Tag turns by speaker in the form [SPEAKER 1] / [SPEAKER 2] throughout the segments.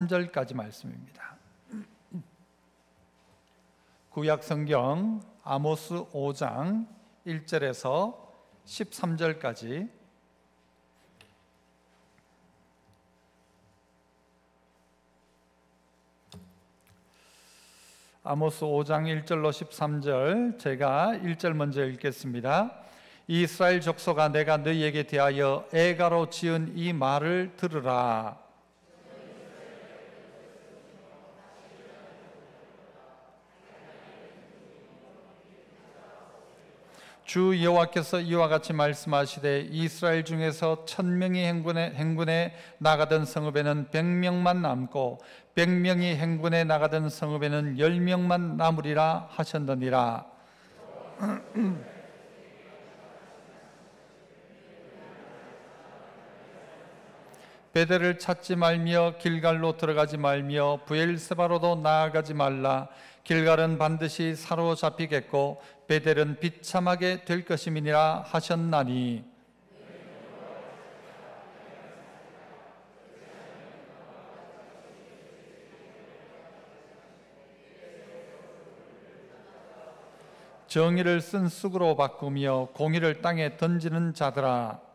[SPEAKER 1] 3절까지 말씀입니다. 구약 성경 아모스 5장 1절에서 13절까지 아모스 5장 1절로 13절, 제가 1절 먼저 읽겠습니다. 이스라엘 족속아, 내가 너희에게 대하여 애가로 지은 이 말을 들으라. 주 여호와께서 이와 같이 말씀하시되, 이스라엘 중에서 1000명이 행군에 나가던 성읍에는 100명만 남고 100명이 행군에 나가던 성읍에는 10명만 남으리라 하셨느니라. 베델을 찾지 말며 길갈로 들어가지 말며 브엘세바로도 나아가지 말라. 길갈은 반드시 사로잡히겠고 베델은 비참하게 될 것임이니라 하셨나니, 정의를 쓴 쑥으로 바꾸며 공의를 땅에 던지는 자들아,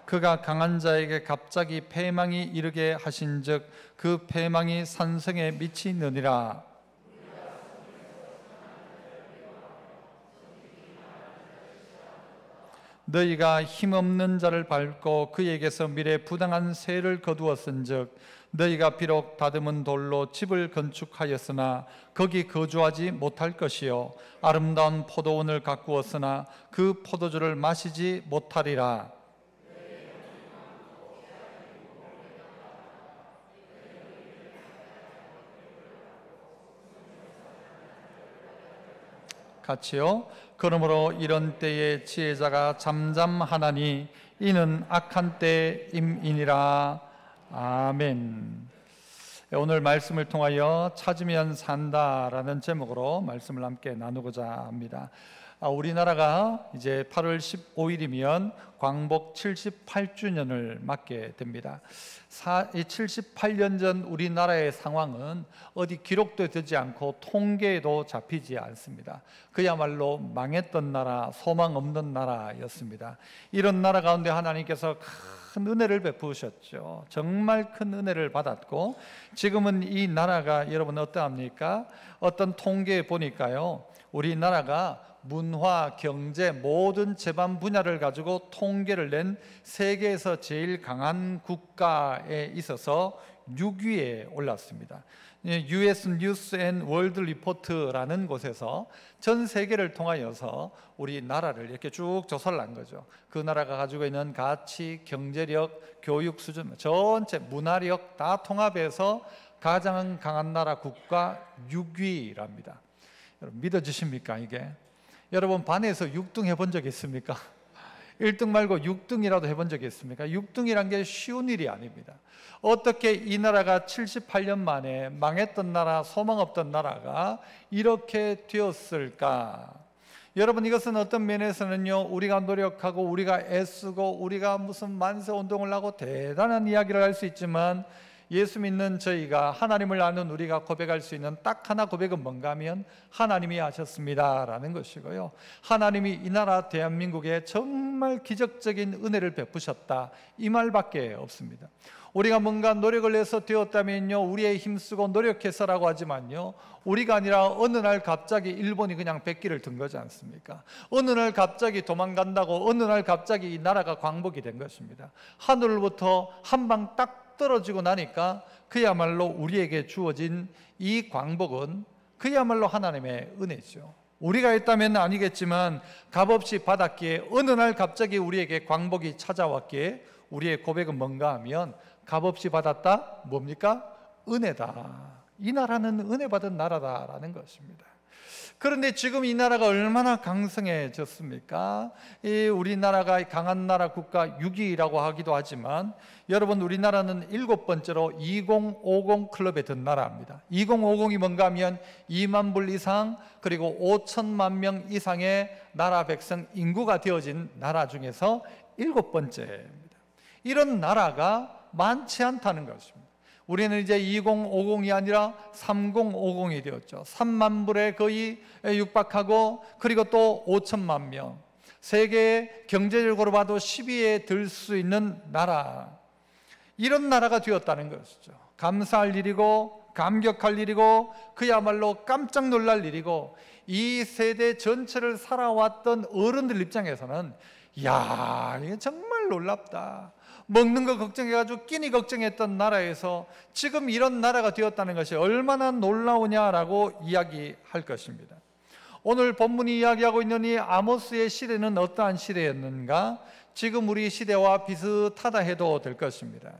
[SPEAKER 1] 그가 강한 자에게 갑자기 패망이 이르게 하신즉 그 패망이 산성에 미치느니라. 너희가 힘없는 자를 밟고 그에게서 미래 부당한 세를 거두었은즉 너희가 비록 다듬은 돌로 집을 건축하였으나 거기 거주하지 못할 것이요 아름다운 포도원을 가꾸었으나 그 포도주를 마시지 못하리라. 같이요. 그러므로 이런 때에 지혜자가 잠잠하나니 이는 악한 때임이니라. 아멘. 오늘 말씀을 통하여 찾으면 산다라는 제목으로 말씀을 함께 나누고자 합니다. 우리나라가 이제 8월 15일이면 광복 78주년을 맞게 됩니다. 78년 전 우리나라의 상황은 어디 기록도 되지 않고 통계에도 잡히지 않습니다. 그야말로 망했던 나라, 소망 없는 나라였습니다. 이런 나라 가운데 하나님께서 큰 은혜를 베푸셨죠. 정말 큰 은혜를 받았고, 지금은 이 나라가 여러분 어떠합니까? 어떤 통계에 보니까요, 우리나라가 문화, 경제 모든 제반 분야를 가지고 통계를 낸 세계에서 제일 강한 국가에 있어서 6위에 올랐습니다. US News and World Report라는 곳에서 전 세계를 통하여서 우리나라를 이렇게 쭉 조사를 한 거죠. 그 나라가 가지고 있는 가치, 경제력, 교육 수준, 전체 문화력 다 통합해서 가장 강한 나라 국가 6위랍니다. 여러분 믿어지십니까 이게? 여러분 반에서 6등 해본 적 있습니까? 1등 말고 6등이라도 해본 적이 있습니까? 6등이란 게 쉬운 일이 아닙니다. 어떻게 이 나라가 78년 만에 망했던 나라, 소망 없던 나라가 이렇게 되었을까? 여러분 이것은 어떤 면에서는요, 우리가 노력하고 우리가 애쓰고 우리가 무슨 만세 운동을 하고 대단한 이야기를 할 수 있지만, 예수 믿는 저희가, 하나님을 아는 우리가 고백할 수 있는 딱 하나 고백은 뭔가 하면 하나님이 하셨습니다 라는 것이고요, 하나님이 이 나라 대한민국에 정말 기적적인 은혜를 베푸셨다, 이 말밖에 없습니다. 우리가 뭔가 노력을 해서 되었다면요, 우리의 힘쓰고 노력해서라고 하지만요, 우리가 아니라 어느 날 갑자기 일본이 그냥 백기를 든 거지 않습니까? 어느 날 갑자기 도망간다고 어느 날 갑자기 이 나라가 광복이 된 것입니다. 하늘로부터 한 방 딱 떨어지고 나니까 그야말로 우리에게 주어진 이 광복은 그야말로 하나님의 은혜죠. 우리가 했다면 아니겠지만 값없이 받았기에 어느 날 갑자기 우리에게 광복이 찾아왔기에 우리의 고백은 뭔가 하면 값없이 받았다? 뭡니까? 은혜다. 이 나라는 은혜 받은 나라다라는 것입니다. 그런데 지금 이 나라가 얼마나 강성해졌습니까? 우리나라가 강한 나라 국가 6위라고 하기도 하지만 여러분, 우리나라는 7번째로 2050 클럽에 든 나라입니다. 2050이 뭔가 하면 2만 불 이상 그리고 5천만 명 이상의 나라 백성 인구가 되어진 나라 중에서 7번째입니다. 이런 나라가 많지 않다는 것입니다. 우리는 이제 2050이 아니라 3050이 되었죠. 3만 불에 거의 육박하고 그리고 또 5천만 명, 세계 경제적으로 봐도 10위에 들 수 있는 나라, 이런 나라가 되었다는 것이죠. 감사할 일이고 감격할 일이고 그야말로 깜짝 놀랄 일이고, 이 세대 전체를 살아왔던 어른들 입장에서는 이야, 이게 정말 놀랍다. 먹는 거 걱정해가지고 끼니 걱정했던 나라에서 지금 이런 나라가 되었다는 것이 얼마나 놀라우냐라고 이야기할 것입니다. 오늘 본문이 이야기하고 있는 이 아모스의 시대는 어떠한 시대였는가? 지금 우리 시대와 비슷하다 해도 될 것입니다.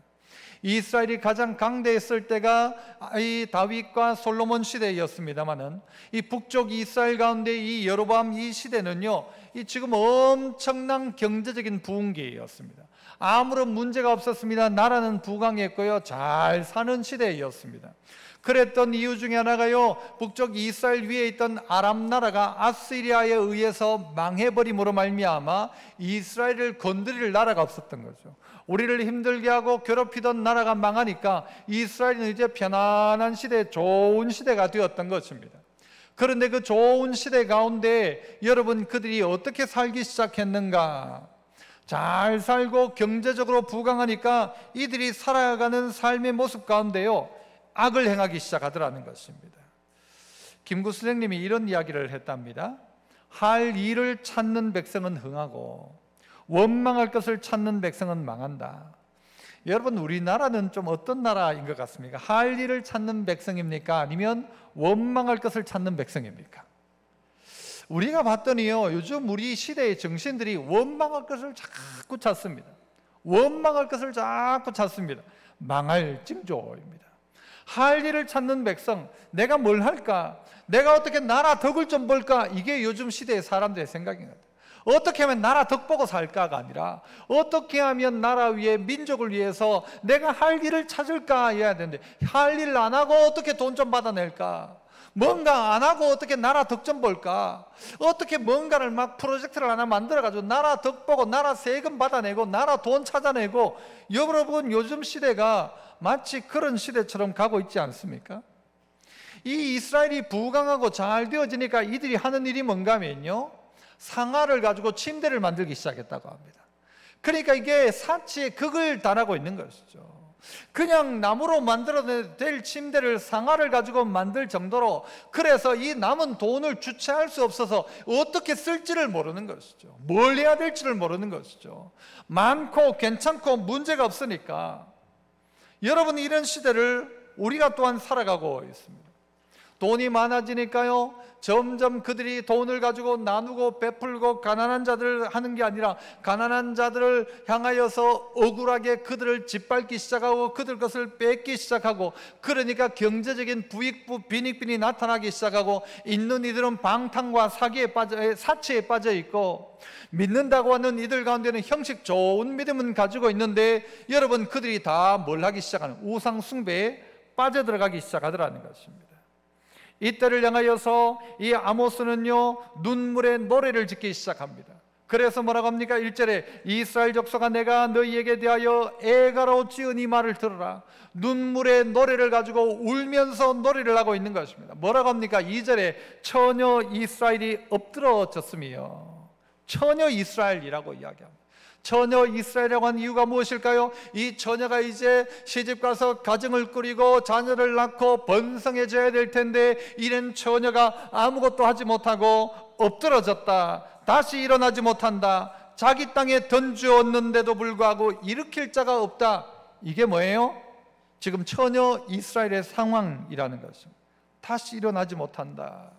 [SPEAKER 1] 이스라엘이 가장 강대했을 때가 이 다윗과 솔로몬 시대였습니다마는 이 북쪽 이스라엘 가운데 이 여로보암 이 시대는요, 이 지금 엄청난 경제적인 부흥기였습니다. 아무런 문제가 없었습니다. 나라는 부강했고요, 잘 사는 시대였습니다. 그랬던 이유 중에 하나가요, 북쪽 이스라엘 위에 있던 아람 나라가 아시리아에 의해서 망해버림으로 말미암아 이스라엘을 건드릴 나라가 없었던 거죠. 우리를 힘들게 하고 괴롭히던 나라가 망하니까 이스라엘은 이제 편안한 시대, 좋은 시대가 되었던 것입니다. 그런데 그 좋은 시대 가운데 여러분, 그들이 어떻게 살기 시작했는가? 잘 살고 경제적으로 부강하니까 이들이 살아가는 삶의 모습 가운데요, 악을 행하기 시작하더라는 것입니다. 김구 선생님이 이런 이야기를 했답니다. 할 일을 찾는 백성은 흥하고 원망할 것을 찾는 백성은 망한다. 여러분, 우리나라는 좀 어떤 나라인 것 같습니까? 할 일을 찾는 백성입니까? 아니면 원망할 것을 찾는 백성입니까? 우리가 봤더니요, 요즘 우리 시대의 정신들이 원망할 것을 자꾸 찾습니다. 원망할 것을 자꾸 찾습니다. 망할 징조입니다. 할 일을 찾는 백성, 내가 뭘 할까? 내가 어떻게 나라 덕을 좀 볼까? 이게 요즘 시대의 사람들의 생각인 것 같아요. 어떻게 하면 나라 덕 보고 살까가 아니라 어떻게 하면 나라 위에 민족을 위해서 내가 할 일을 찾을까 해야 되는데, 할 일 안 하고 어떻게 돈 좀 받아낼까? 뭔가 안 하고 어떻게 나라 덕 좀 볼까? 어떻게 뭔가를 막 프로젝트를 하나 만들어가지고 나라 덕 보고 나라 세금 받아내고 나라 돈 찾아내고, 여러분, 요즘 시대가 마치 그런 시대처럼 가고 있지 않습니까? 이 이스라엘이 부강하고 잘 되어지니까 이들이 하는 일이 뭔가 하면요, 상아를 가지고 침대를 만들기 시작했다고 합니다. 그러니까 이게 사치의 극을 달하고 있는 것이죠. 그냥 나무로 만들어낼 침대를 상아를 가지고 만들 정도로, 그래서 이 남은 돈을 주체할 수 없어서 어떻게 쓸지를 모르는 것이죠. 뭘 해야 될지를 모르는 것이죠. 많고 괜찮고 문제가 없으니까. 여러분, 이런 시대를 우리가 또한 살아가고 있습니다. 돈이 많아지니까요, 점점 그들이 돈을 가지고 나누고 베풀고 가난한 자들을 하는 게 아니라 가난한 자들을 향하여서 억울하게 그들을 짓밟기 시작하고 그들 것을 뺏기 시작하고, 그러니까 경제적인 부익부 빈익빈이 나타나기 시작하고, 있는 이들은 방탕과 사치에 빠져 있고, 믿는다고 하는 이들 가운데는 형식 좋은 믿음은 가지고 있는데, 여러분, 그들이 다 뭘 하기 시작하는, 우상 숭배에 빠져들어가기 시작하더라는 것입니다. 이때를 향하여서 이 아모스는요, 눈물의 노래를 짓기 시작합니다. 그래서 뭐라고 합니까? 1절에 이스라엘 족속아, 내가 너희에게 대하여 애가로 지은 이 말을 들으라. 눈물의 노래를 가지고 울면서 노래를 하고 있는 것입니다. 뭐라고 합니까? 2절에 처녀 이스라엘이 엎드러졌으며, 처녀 이스라엘이라고 이야기합니다. 처녀 이스라엘이라고 한 이유가 무엇일까요? 이 처녀가 이제 시집가서 가정을 꾸리고 자녀를 낳고 번성해져야 될 텐데, 이런 처녀가 아무것도 하지 못하고 엎드러졌다. 다시 일어나지 못한다. 자기 땅에 던지었는데도 불구하고 일으킬 자가 없다. 이게 뭐예요? 지금 처녀 이스라엘의 상황이라는 것입니다. 다시 일어나지 못한다.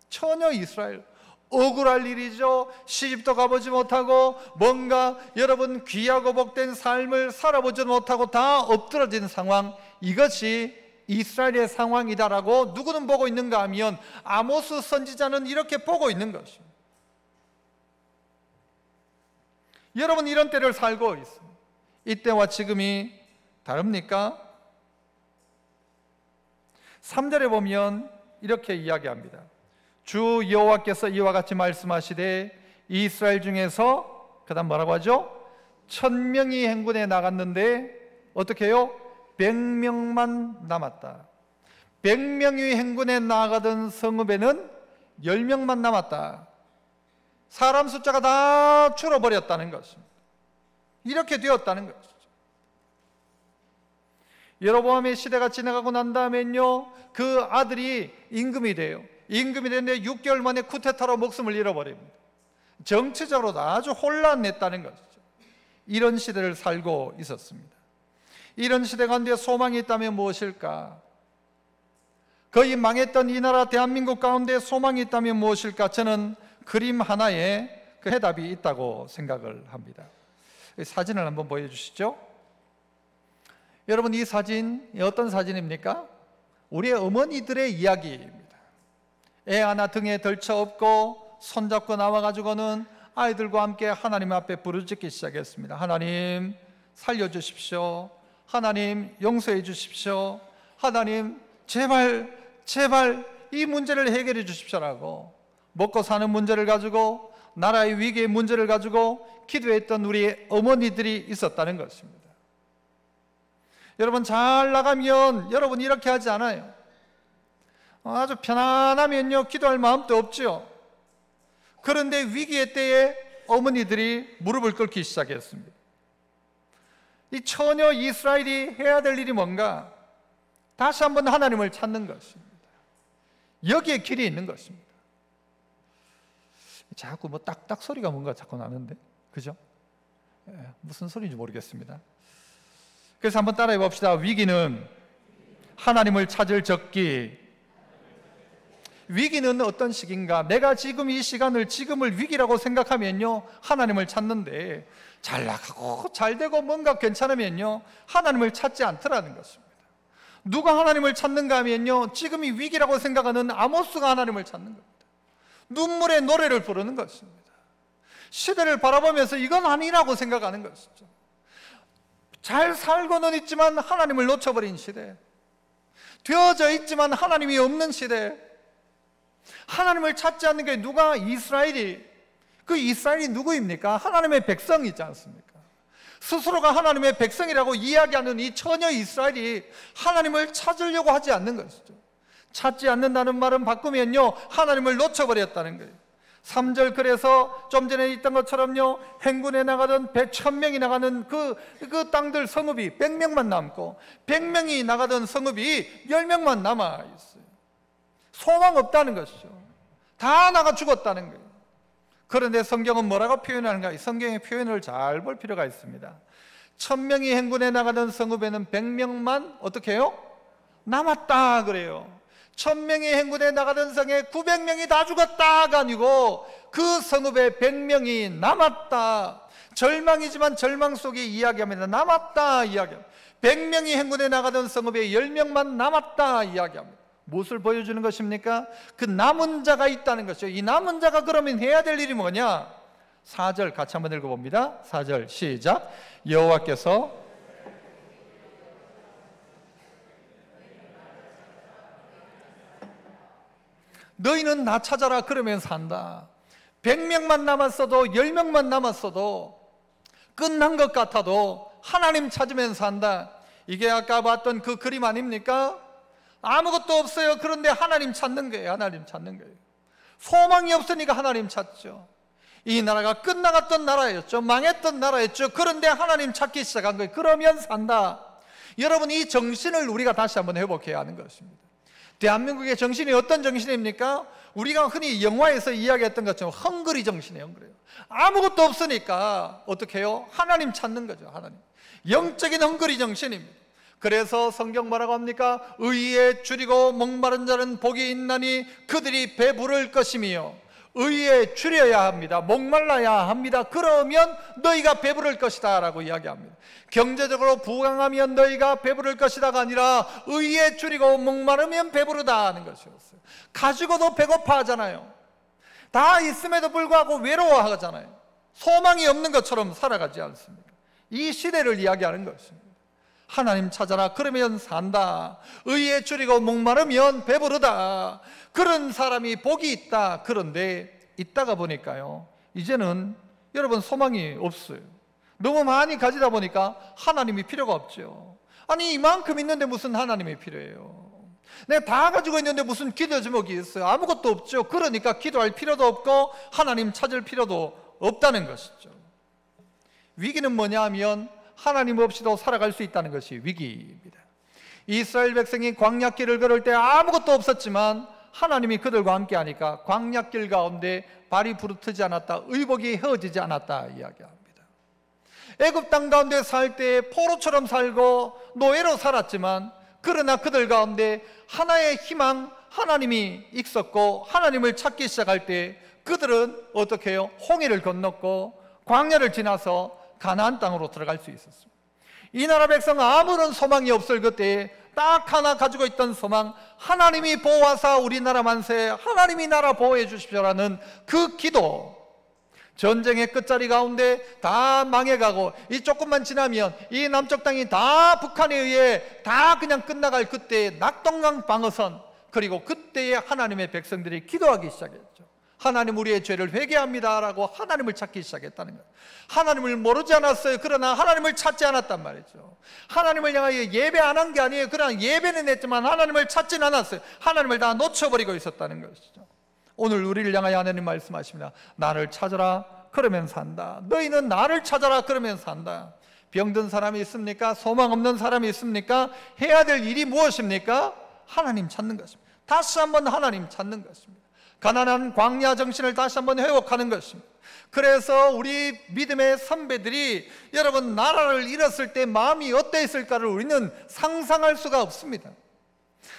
[SPEAKER 1] 처녀 이스라엘, 억울할 일이죠. 시집도 가보지 못하고 뭔가 여러분 귀하고 복된 삶을 살아보지 못하고 다 엎드러진 상황, 이것이 이스라엘의 상황이다라고 누구는 보고 있는가 하면 아모스 선지자는 이렇게 보고 있는 것입니다. 여러분, 이런 때를 살고 있습니다. 이때와 지금이 다릅니까? 3절에 보면 이렇게 이야기합니다. 주 여호와께서 이와 같이 말씀하시되 이스라엘 중에서 그 다음 뭐라고 하죠? 1000명이 행군에 나갔는데 어떻게 해요? 100명만 남았다. 100명이 행군에 나가던 성읍에는 10명만 남았다. 사람 숫자가 다 줄어버렸다는 것입니다. 이렇게 되었다는 것이죠. 여로보암의 시대가 지나가고 난 다음엔요, 그 아들이 임금이 돼요. 임금이 됐는데 6개월 만에 쿠데타로 목숨을 잃어버립니다. 정치적으로도 아주 혼란했다는 것이죠. 이런 시대를 살고 있었습니다. 이런 시대 가운데 소망이 있다면 무엇일까? 거의 망했던 이 나라 대한민국 가운데 소망이 있다면 무엇일까? 저는 그림 하나에 그 해답이 있다고 생각을 합니다. 사진을 한번 보여주시죠. 여러분, 이 사진 어떤 사진입니까? 우리의 어머니들의 이야기입니다. 애 하나 등에 덜쳐 업고 손잡고 나와가지고는 아이들과 함께 하나님 앞에 부르짖기 시작했습니다. 하나님 살려주십시오. 하나님 용서해 주십시오. 하나님 제발 이 문제를 해결해 주십시오라고, 먹고 사는 문제를 가지고, 나라의 위기의 문제를 가지고 기도했던 우리 어머니들이 있었다는 것입니다. 여러분, 잘 나가면 여러분 이렇게 하지 않아요. 아주 편안하면요 기도할 마음도 없죠. 그런데 위기의 때에 어머니들이 무릎을 꿇기 시작했습니다. 이 처녀 이스라엘이 해야 될 일이 뭔가? 다시 한번 하나님을 찾는 것입니다. 여기에 길이 있는 것입니다. 자꾸 뭐 딱딱 소리가 뭔가 자꾸 나는데, 그죠? 무슨 소리인지 모르겠습니다. 그래서 한번 따라해 봅시다. 위기는 하나님을 찾을 적기. 위기는 어떤 시기인가? 내가 지금 이 시간을, 지금을 위기라고 생각하면요 하나님을 찾는데, 잘 나가고 잘 되고 뭔가 괜찮으면요 하나님을 찾지 않더라는 것입니다. 누가 하나님을 찾는가 하면요, 지금이 위기라고 생각하는 아모스가 하나님을 찾는 겁니다. 눈물의 노래를 부르는 것입니다. 시대를 바라보면서 이건 아니라고 생각하는 것이죠. 잘 살고는 있지만 하나님을 놓쳐버린 시대, 되어져 있지만 하나님이 없는 시대, 하나님을 찾지 않는 게 누가? 이스라엘이. 그 이스라엘이 누구입니까? 하나님의 백성이지 않습니까? 스스로가 하나님의 백성이라고 이야기하는 이 처녀 이스라엘이 하나님을 찾으려고 하지 않는 것이죠. 찾지 않는다는 말은 바꾸면요 하나님을 놓쳐버렸다는 거예요. 3절, 그래서 좀 전에 있던 것처럼요 행군에 나가던 1000명이 나가는 그 땅들 성읍이 100명만 남고, 100명이 나가던 성읍이 10명만 남아있어요. 소망 없다는 것이죠. 다 나가 죽었다는 거예요. 그런데 성경은 뭐라고 표현하는가? 성경의 표현을 잘 볼 필요가 있습니다. 1000명이 행군에 나가던 성읍에는 100명만 어떻게 해요? 남았다 그래요. 1000명이 행군에 나가던 성에 900명이 다 죽었다가 아니고 그 성읍에 100명이 남았다. 절망이지만 절망 속에 이야기합니다. 남았다 이야기합니다. 100명이 행군에 나가던 성읍에 10명만 남았다 이야기합니다. 무엇을 보여주는 것입니까? 그 남은 자가 있다는 것이죠. 이 남은 자가 그러면 해야 될 일이 뭐냐? 4절 같이 한번 읽어봅니다. 4절 시작. 여호와께서 너희는 나 찾아라 그러면 산다. 100명만 남았어도 10명만 남았어도 끝난 것 같아도 하나님 찾으면 산다. 이게 아까 봤던 그 그림 아닙니까? 아무것도 없어요. 그런데 하나님 찾는 거예요. 하나님 찾는 거예요. 소망이 없으니까 하나님 찾죠. 이 나라가 끝나갔던 나라였죠. 망했던 나라였죠. 그런데 하나님 찾기 시작한 거예요. 그러면 산다. 여러분, 이 정신을 우리가 다시 한번 회복해야 하는 것입니다. 대한민국의 정신이 어떤 정신입니까? 우리가 흔히 영화에서 이야기했던 것처럼 헝그리 정신이에요. 헝그리요. 아무것도 없으니까 어떻게 해요? 하나님 찾는 거죠. 하나님. 영적인 헝그리 정신입니다. 그래서 성경 뭐라고 합니까? 의에 줄이고 목마른 자는 복이 있나니 그들이 배부를 것이며 의에 줄여야 합니다. 목말라야 합니다. 그러면 너희가 배부를 것이다 라고 이야기합니다. 경제적으로 부강하면 너희가 배부를 것이다가 아니라 의에 줄이고 목마르면 배부르다 하는 것이었어요. 가지고도 배고파하잖아요. 다 있음에도 불구하고 외로워하잖아요. 소망이 없는 것처럼 살아가지 않습니까? 이 시대를 이야기하는 것입니다. 하나님 찾아라, 그러면 산다. 의에 줄이고 목마르면 배부르다. 그런 사람이 복이 있다. 그런데 있다가 보니까요, 이제는 여러분 소망이 없어요. 너무 많이 가지다 보니까 하나님이 필요가 없죠. 아니, 이만큼 있는데 무슨 하나님이 필요해요? 내가 다 가지고 있는데 무슨 기도 제목이 있어요? 아무것도 없죠. 그러니까 기도할 필요도 없고 하나님 찾을 필요도 없다는 것이죠. 위기는 뭐냐 하면 하나님 없이도 살아갈 수 있다는 것이 위기입니다. 이스라엘 백성이 광야길을 걸을 때 아무것도 없었지만 하나님이 그들과 함께 하니까 광야길 가운데 발이 부르트지 않았다, 의복이 헤어지지 않았다 이야기합니다. 애굽 땅 가운데 살 때 포로처럼 살고 노예로 살았지만 그러나 그들 가운데 하나의 희망, 하나님이 있었고 하나님을 찾기 시작할 때 그들은 어떻게 해요? 홍해를 건넜고 광야를 지나서 가나안 땅으로 들어갈 수 있었습니다. 이 나라 백성은 아무런 소망이 없을 그때에 딱 하나 가지고 있던 소망, 하나님이 보호하사 우리나라 만세, 하나님이 나라 보호해 주십시오라는 그 기도. 전쟁의 끝자리 가운데 다 망해가고 이 조금만 지나면 이 남쪽 땅이 다 북한에 의해 다 그냥 끝나갈 그때의 낙동강 방어선, 그리고 그때에 하나님의 백성들이 기도하기 시작했죠. 하나님, 우리의 죄를 회개합니다 라고 하나님을 찾기 시작했다는 거예요. 하나님을 모르지 않았어요. 그러나 하나님을 찾지 않았단 말이죠. 하나님을 향하여 예배 안 한 게 아니에요. 그러나 예배는 했지만 하나님을 찾진 않았어요. 하나님을 다 놓쳐버리고 있었다는 것이죠. 오늘 우리를 향하여 하나님 말씀하십니다. 나를 찾아라, 그러면 산다. 너희는 나를 찾아라, 그러면 산다. 병든 사람이 있습니까? 소망 없는 사람이 있습니까? 해야 될 일이 무엇입니까? 하나님 찾는 것입니다. 다시 한번 하나님 찾는 것입니다. 가난한 광야 정신을 다시 한번 회복하는 것입니다. 그래서 우리 믿음의 선배들이 여러분 나라를 잃었을 때 마음이 어땠을까를 우리는 상상할 수가 없습니다.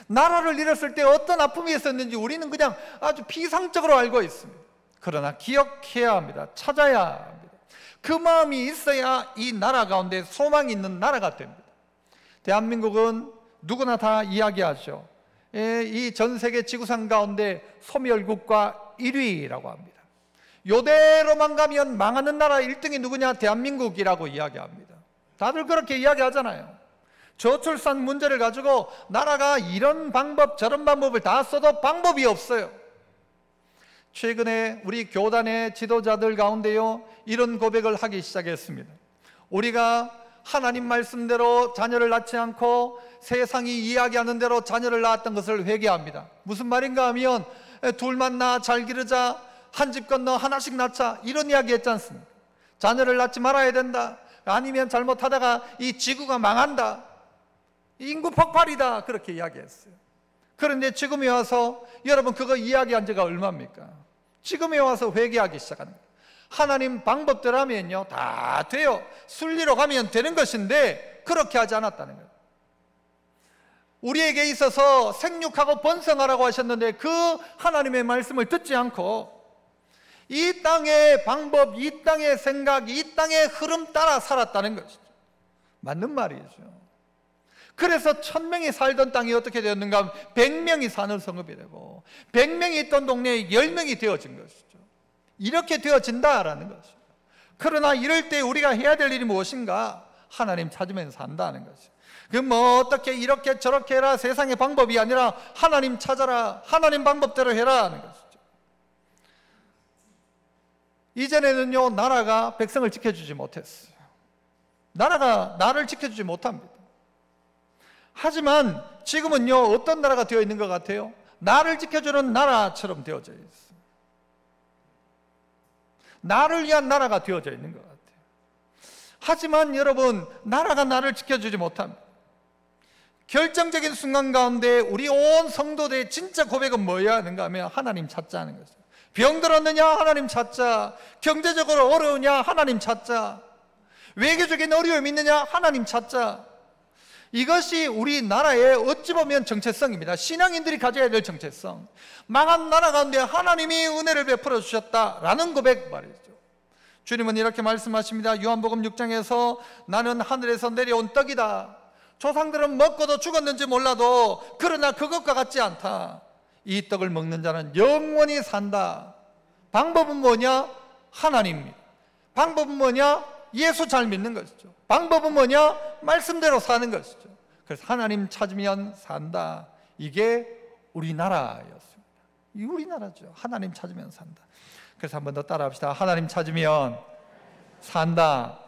[SPEAKER 1] 나라를 잃었을 때 어떤 아픔이 있었는지 우리는 그냥 아주 피상적으로 알고 있습니다. 그러나 기억해야 합니다. 찾아야 합니다. 그 마음이 있어야 이 나라 가운데 소망이 있는 나라가 됩니다. 대한민국은 누구나 다 이야기하죠. 이 전 세계 지구상 가운데 소멸국가 1위라고 합니다. 요대로만 가면 망하는 나라 1등이 누구냐? 대한민국이라고 이야기합니다. 다들 그렇게 이야기하잖아요. 저출산 문제를 가지고 나라가 이런 방법 저런 방법을 다 써도 방법이 없어요. 최근에 우리 교단의 지도자들 가운데요, 이런 고백을 하기 시작했습니다. 우리가 하나님 말씀대로 자녀를 낳지 않고 세상이 이야기하는 대로 자녀를 낳았던 것을 회개합니다. 무슨 말인가 하면 둘만 낳아 잘 기르자, 한 집 건너 하나씩 낳자, 이런 이야기 했지 않습니까? 자녀를 낳지 말아야 된다, 아니면 잘못하다가 이 지구가 망한다, 인구 폭발이다, 그렇게 이야기했어요. 그런데 지금에 와서 여러분 그거 이야기한 지가 얼마입니까? 지금에 와서 회개하기 시작하는 거예요. 하나님 방법대로 하면요 다 돼요. 순리로 가면 되는 것인데 그렇게 하지 않았다는 거예요. 우리에게 있어서 생육하고 번성하라고 하셨는데 그 하나님의 말씀을 듣지 않고 이 땅의 방법, 이 땅의 생각, 이 땅의 흐름 따라 살았다는 것이죠. 맞는 말이죠. 그래서 1000명이 살던 땅이 어떻게 되었는가 하면 100명이 사는 성읍이 되고 100명이 있던 동네에 10명이 되어진 것이죠. 이렇게 되어진다라는 것이죠. 그러나 이럴 때 우리가 해야 될 일이 무엇인가? 하나님 찾으면서 산다는 것이죠. 그 뭐 어떻게 이렇게 저렇게 해라 세상의 방법이 아니라 하나님 찾아라, 하나님 방법대로 해라 하는 것이죠. 이전에는요 나라가 백성을 지켜주지 못했어요. 나라가 나를 지켜주지 못합니다. 하지만 지금은요 어떤 나라가 되어 있는 것 같아요? 나를 지켜주는 나라처럼 되어져 있어요. 나를 위한 나라가 되어져 있는 것 같아요. 하지만 여러분 나라가 나를 지켜주지 못합니다. 결정적인 순간 가운데 우리 온 성도들의 진짜 고백은 뭐야 하는가 하면 하나님 찾자는 것이죠. 병들었느냐? 하나님 찾자. 경제적으로 어려우냐? 하나님 찾자. 외교적인 어려움이 있느냐? 하나님 찾자. 이것이 우리나라의 어찌 보면 정체성입니다. 신앙인들이 가져야 될 정체성. 망한 나라 가운데 하나님이 은혜를 베풀어 주셨다라는 고백 말이죠. 주님은 이렇게 말씀하십니다. 요한복음 6장에서 나는 하늘에서 내려온 떡이다. 조상들은 먹고도 죽었는지 몰라도 그러나 그것과 같지 않다. 이 떡을 먹는 자는 영원히 산다. 방법은 뭐냐? 하나님입니다. 방법은 뭐냐? 예수 잘 믿는 것이죠. 방법은 뭐냐? 말씀대로 사는 것이죠. 그래서 하나님 찾으면 산다. 이게 우리나라였습니다. 이 우리나라죠. 하나님 찾으면 산다. 그래서 한 번 더 따라합시다. 하나님 찾으면 산다.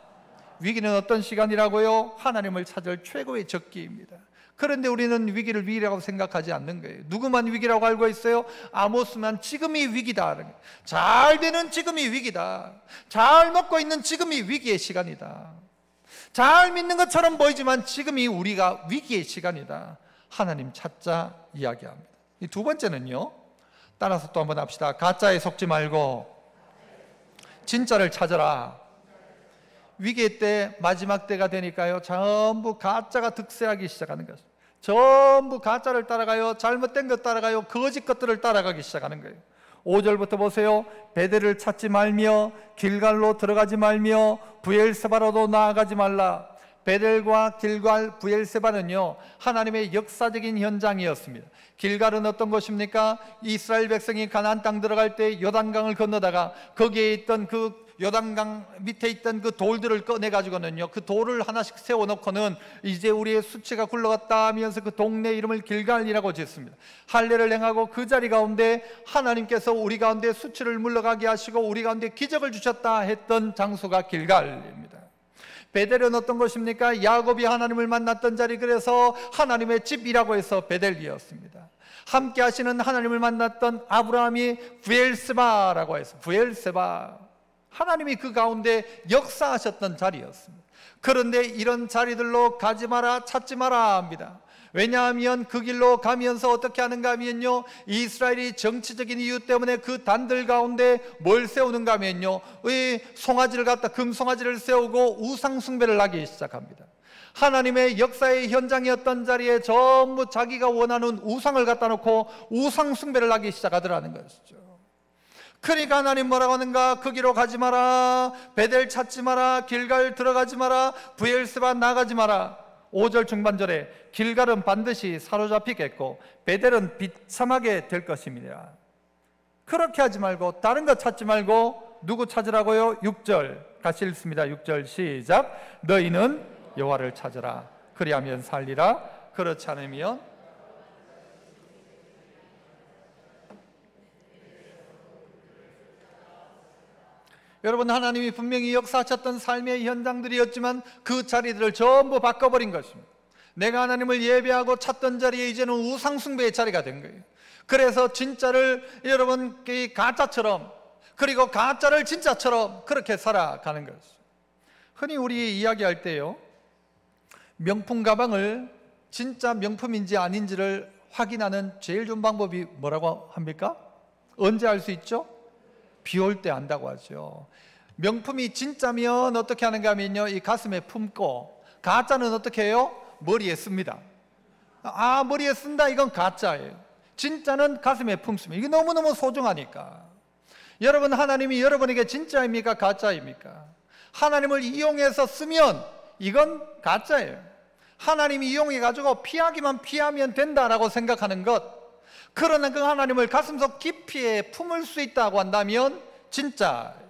[SPEAKER 1] 위기는 어떤 시간이라고요? 하나님을 찾을 최고의 적기입니다. 그런데 우리는 위기를 위기라고 생각하지 않는 거예요. 누구만 위기라고 알고 있어요? 아모스만 지금이 위기다. 잘 되는 지금이 위기다. 잘 먹고 있는 지금이 위기의 시간이다. 잘 믿는 것처럼 보이지만 지금이 우리가 위기의 시간이다. 하나님 찾자 이야기합니다. 이 두 번째는요, 따라서 또 한번 합시다. 가짜에 속지 말고 진짜를 찾아라. 위기의 때, 마지막 때가 되니까요, 전부 가짜가 득세하기 시작하는 것입니다. 전부 가짜를 따라가요. 잘못된 것 따라가요. 거짓 것들을 따라가기 시작하는 거예요. 5절부터 보세요. 베델을 찾지 말며 길갈로 들어가지 말며 브엘세바로도 나아가지 말라. 베델과 길갈, 브엘세바는요, 하나님의 역사적인 현장이었습니다. 길갈은 어떤 곳입니까? 이스라엘 백성이 가나안 땅 들어갈 때 요단강을 건너다가 거기에 있던 그 요단강 밑에 있던 그 돌들을 꺼내가지고는요, 그 돌을 하나씩 세워놓고는 이제 우리의 수치가 굴러갔다 하면서 그 동네 이름을 길갈이라고 짓습니다. 할례를 행하고 그 자리 가운데 하나님께서 우리 가운데 수치를 물러가게 하시고 우리 가운데 기적을 주셨다 했던 장소가 길갈입니다. 베델은 어떤 곳입니까? 야곱이 하나님을 만났던 자리, 그래서 하나님의 집이라고 해서 베델이었습니다. 함께 하시는 하나님을 만났던 아브라함이 브엘세바라고 해서 브엘세바, 하나님이 그 가운데 역사하셨던 자리였습니다. 그런데 이런 자리들로 가지 마라, 찾지 마라 합니다. 왜냐하면 그 길로 가면서 어떻게 하는가 하면요, 이스라엘이 정치적인 이유 때문에 그 단들 가운데 뭘 세우는가 하면요, 이 송아지를 갖다 금송아지를 세우고 우상 숭배를 하기 시작합니다. 하나님의 역사의 현장이었던 자리에 전부 자기가 원하는 우상을 갖다 놓고 우상 숭배를 하기 시작하더라는 것이죠. 그러니까 하나님 뭐라고 하는가? 그 길로 가지 마라, 베델 찾지 마라, 길갈 들어가지 마라, 브엘세바 나가지 마라. 5절 중반절에 길갈은 반드시 사로잡히겠고 베델은 비참하게 될 것입니다. 그렇게 하지 말고 다른 것 찾지 말고 누구 찾으라고요? 6절 같이 읽습니다. 6절 시작. 너희는 여호와를 찾으라. 그리하면 살리라. 그렇지 않으면 여러분, 하나님이 분명히 역사하셨던 삶의 현장들이었지만 그 자리들을 전부 바꿔버린 것입니다. 내가 하나님을 예배하고 찾던 자리에 이제는 우상숭배의 자리가 된 거예요. 그래서 진짜를 여러분 가짜처럼, 그리고 가짜를 진짜처럼 그렇게 살아가는 것이죠. 흔히 우리 이야기할 때요, 명품 가방을 진짜 명품인지 아닌지를 확인하는 제일 좋은 방법이 뭐라고 합니까? 언제 알 수 있죠? 비 올 때 안다고 하죠. 명품이 진짜면 어떻게 하는가 하면요, 이 가슴에 품고, 가짜는 어떻게 해요? 머리에 씁니다. 아, 머리에 쓴다, 이건 가짜예요. 진짜는 가슴에 품습니다. 이게 너무너무 소중하니까. 여러분, 하나님이 여러분에게 진짜입니까? 가짜입니까? 하나님을 이용해서 쓰면 이건 가짜예요. 하나님이 이용해가지고 피하기만 피하면 된다라고 생각하는 것, 그러나 그 하나님을 가슴속 깊이에 품을 수 있다고 한다면 진짜입니다.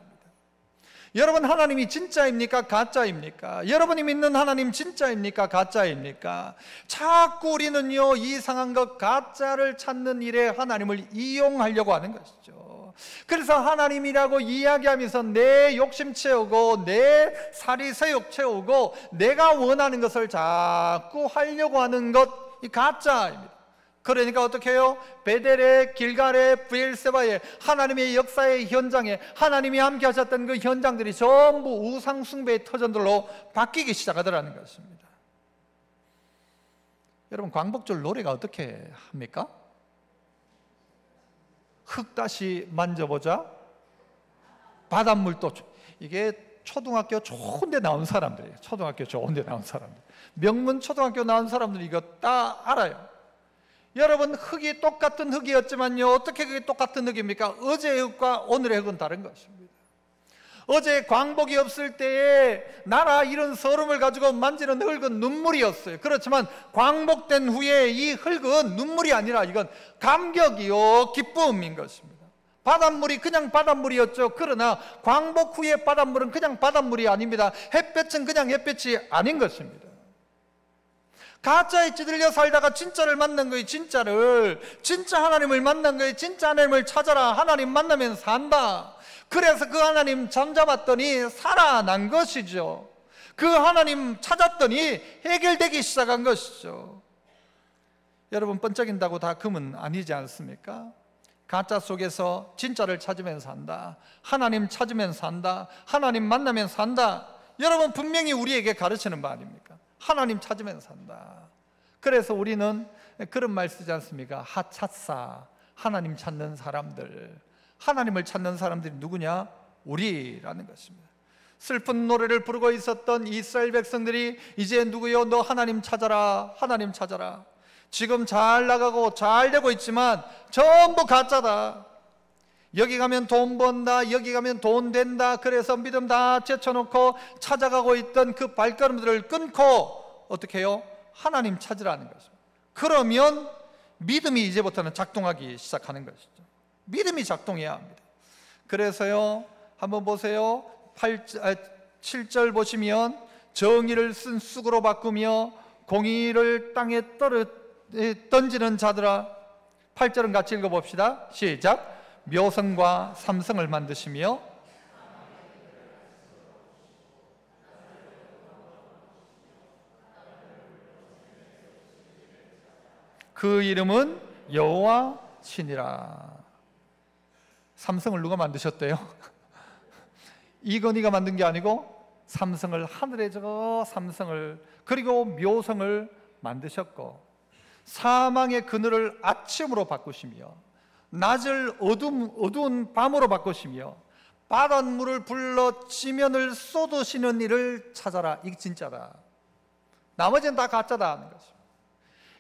[SPEAKER 1] 여러분, 하나님이 진짜입니까? 가짜입니까? 여러분이 믿는 하나님 진짜입니까? 가짜입니까? 자꾸 우리는요, 이상한 것, 가짜를 찾는 일에 하나님을 이용하려고 하는 것이죠. 그래서 하나님이라고 이야기하면서 내 욕심 채우고 내 사리새욕 채우고 내가 원하는 것을 자꾸 하려고 하는 것, 이 가짜입니다. 그러니까 어떻게 해요? 베델에, 길갈에, 브엘세바에, 하나님의 역사의 현장에 하나님이 함께 하셨던 그 현장들이 전부 우상 숭배의 터전들로 바뀌기 시작하더라는 것입니다. 여러분, 광복절 노래가 어떻게 합니까? 흙 다시 만져보자, 바닷물 또, 이게 초등학교 좋은 데 나온 사람들이에요. 초등학교 좋은 데 나온 사람들, 명문 초등학교 나온 사람들이 이거 다 알아요. 여러분, 흙이 똑같은 흙이었지만요, 어떻게 그게 똑같은 흙입니까? 어제의 흙과 오늘의 흙은 다른 것입니다. 어제 광복이 없을 때에 나라 이런 서름을 가지고 만지는 흙은 눈물이었어요. 그렇지만 광복된 후에 이 흙은 눈물이 아니라 이건 감격이요 기쁨인 것입니다. 바닷물이 그냥 바닷물이었죠. 그러나 광복 후에 바닷물은 그냥 바닷물이 아닙니다. 햇볕은 그냥 햇볕이 아닌 것입니다. 가짜에 찌들려 살다가 진짜를 만난 거예요. 진짜 하나님을 만난 거예요. 진짜 하나님을 찾아라. 하나님 만나면 산다. 그래서 그 하나님 잠잡았더니 살아난 것이죠. 그 하나님 찾았더니 해결되기 시작한 것이죠. 여러분, 번쩍인다고 다 금은 아니지 않습니까? 가짜 속에서 진짜를 찾으면 산다. 하나님 찾으면 산다. 하나님 만나면 산다. 여러분, 분명히 우리에게 가르치는 바 아닙니까? 하나님 찾으면 산다. 그래서 우리는 그런 말 쓰지 않습니까? 하찻사, 하나님 찾는 사람들. 하나님을 찾는 사람들이 누구냐? 우리라는 것입니다. 슬픈 노래를 부르고 있었던 이스라엘 백성들이 이제 누구요? 너 하나님 찾아라. 하나님 찾아라. 지금 잘 나가고 잘 되고 있지만 전부 가짜다. 여기 가면 돈 번다, 여기 가면 돈 된다. 그래서 믿음 다 제쳐놓고 찾아가고 있던 그 발걸음들을 끊고 어떻게 해요? 하나님 찾으라는 것입니다. 그러면 믿음이 이제부터는 작동하기 시작하는 것이죠. 믿음이 작동해야 합니다. 그래서요, 한번 보세요. 7절 보시면 정의를 쓴 쑥으로 바꾸며 공의를 땅에 던지는 자들아. 8절은 같이 읽어봅시다. 시작. 묘성과 삼성을 만드시며 그 이름은 여호와 신이라. 삼성을 누가 만드셨대요? 이건희가 만든 게 아니고 삼성을, 하늘에 저 삼성을, 그리고 묘성을 만드셨고, 사망의 그늘을 아침으로 바꾸시며 낮을 어두운 밤으로 바꾸시며 바닷물을 불러 지면을 쏟으시는 이를 찾아라. 이게 진짜다. 나머지는 다 가짜다 하는 것입니다.